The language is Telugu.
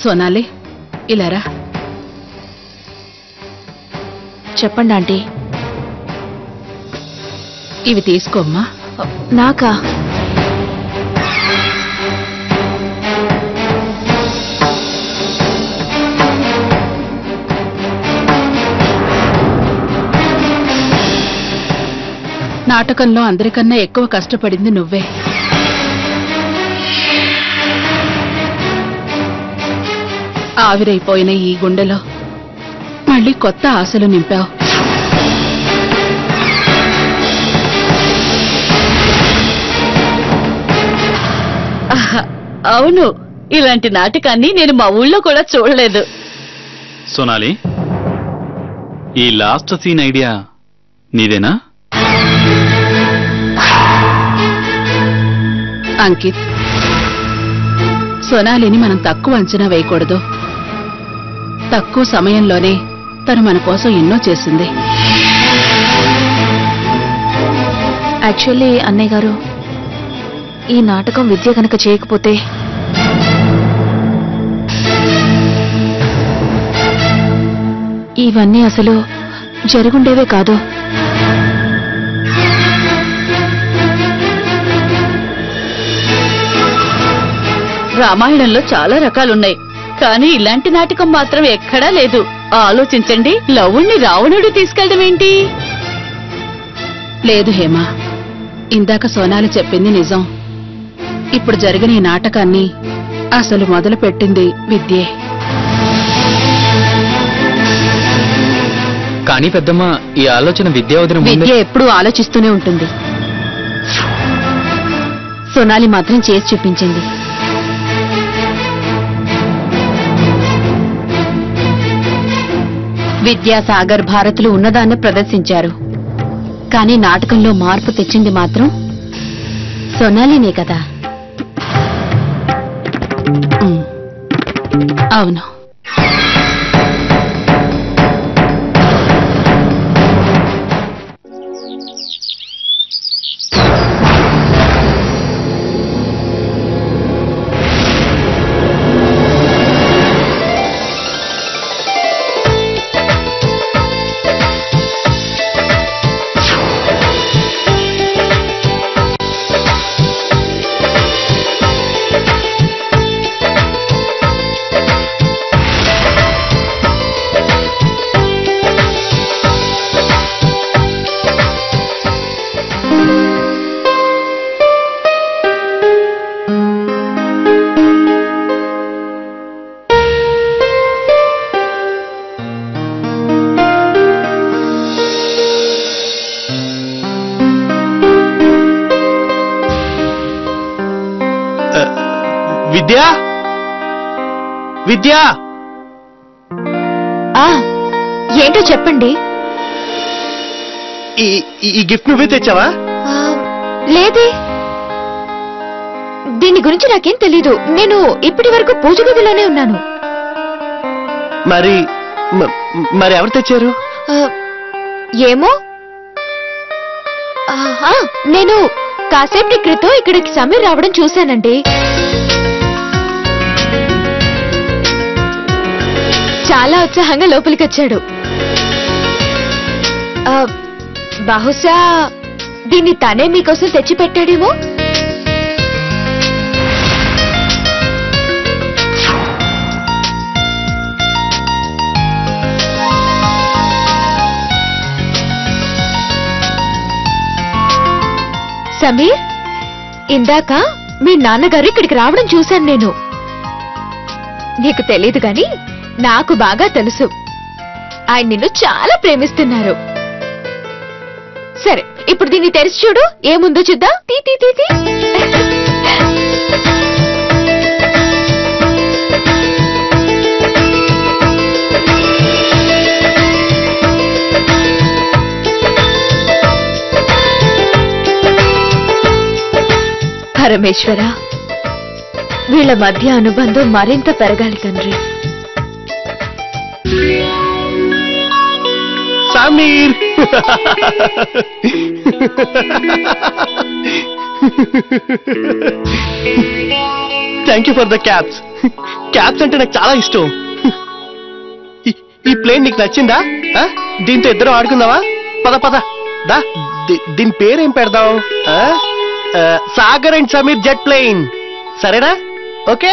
సోనాలి, ఇలారా. చెప్పండి ఆంటీ. ఇవి తీసుకోమ్మా. నాకా? నాటకంలో అందరికన్నా ఎక్కువ కష్టపడింది నువ్వే. ఆవిరైపోయిన ఈ గుండెలో మళ్ళీ కొత్త ఆశలు నింపావు. అవును, ఇలాంటి నాటకాన్ని నేను మా ఊళ్ళో కూడా చూడలేదు. సోనాలి, ఈ లాస్ట్ సీన్ ఐడియా నీదేనా? అంకిత్, సోనాలిని మనం తక్కువ అంచనా వేయకూడదు. తక్కువ సమయంలోనే తను మన కోసం ఎన్నో చేసింది. యాక్చువల్లీ అన్నయ్య గారు, ఈ నాటకం విద్య కనుక చేయకపోతే ఇవన్నీ అసలు జరుగుండేవే కాదు. రామాయణంలో చాలా రకాలున్నాయి, కానీ ఇలాంటి నాటకం మాత్రం ఎక్కడా లేదు. ఆలోచించండి, లవుణ్ణి రావణుడు తీసుకెళ్ళడం ఏంటి? లేదు హేమా, ఇందాక సోనాలి చెప్పింది నిజం. ఇప్పుడు జరిగిన ఈ నాటకాన్ని అసలు మొదలు పెట్టింది విద్యే. కానీ పెద్దమ్మ, ఈ ఆలోచన విద్య ఎప్పుడూ ఆలోచిస్తూనే ఉంటుంది. సోనాలి మాత్రం చేసి చూపించింది. విద్యాసాగర్, భారతులు ఉన్నదాన్ని ప్రదర్శించారు, కానీ నాటకంలో మార్పు తెచ్చింది మాత్రం సోనాలినే కదా. అవును. విద్యా, విద్యా, ఏంటో చెప్పండి. ఈ గిఫ్ట్ నువ్వే తెచ్చావా? లేదే, దీని గురించి నాకేం తెలీదు. నేను ఇప్పటి వరకు పూజ గదిలోనే ఉన్నాను. మరి ఎవరు తెచ్చారు? ఏమో. నేను కాసేపటి క్రితం ఇక్కడికి సమీర్ రావడం చూశానండి. చాలా ఉత్సాహంగా లోపలికి వచ్చాడు. బహుశా దీన్ని తనే మీకోసం తెచ్చిపెట్టాడేమో. సమీర్, ఇందాక మీ నాన్నగారు ఇక్కడికి రావడం చూశాను నేను. నీకు తెలీదు గాని నాకు బాగా తెలుసు. ఆయన నిన్ను చాలా ప్రేమిస్తున్నారు. సరే, ఇప్పుడు దీన్ని తెరిచి చూడు, ఏముందో చూద్దాం. తీ తీ తీ తీ. పరమేశ్వర, వీళ్ళ మధ్య అనుబంధం మరింత పెరగాలి తండ్రి. Sameer, thank you for the caps. Caps అంటే నాకు చాలా ఇష్టం. ఈ ప్లేన్ నీకు నచ్చిందా? దీంతో ఇద్దరం ఆడుకుందావా? పద పద దా. దీని పేరేం పెడదాం? Sagar and Sameer jet plane. సరేనా? ఓకే.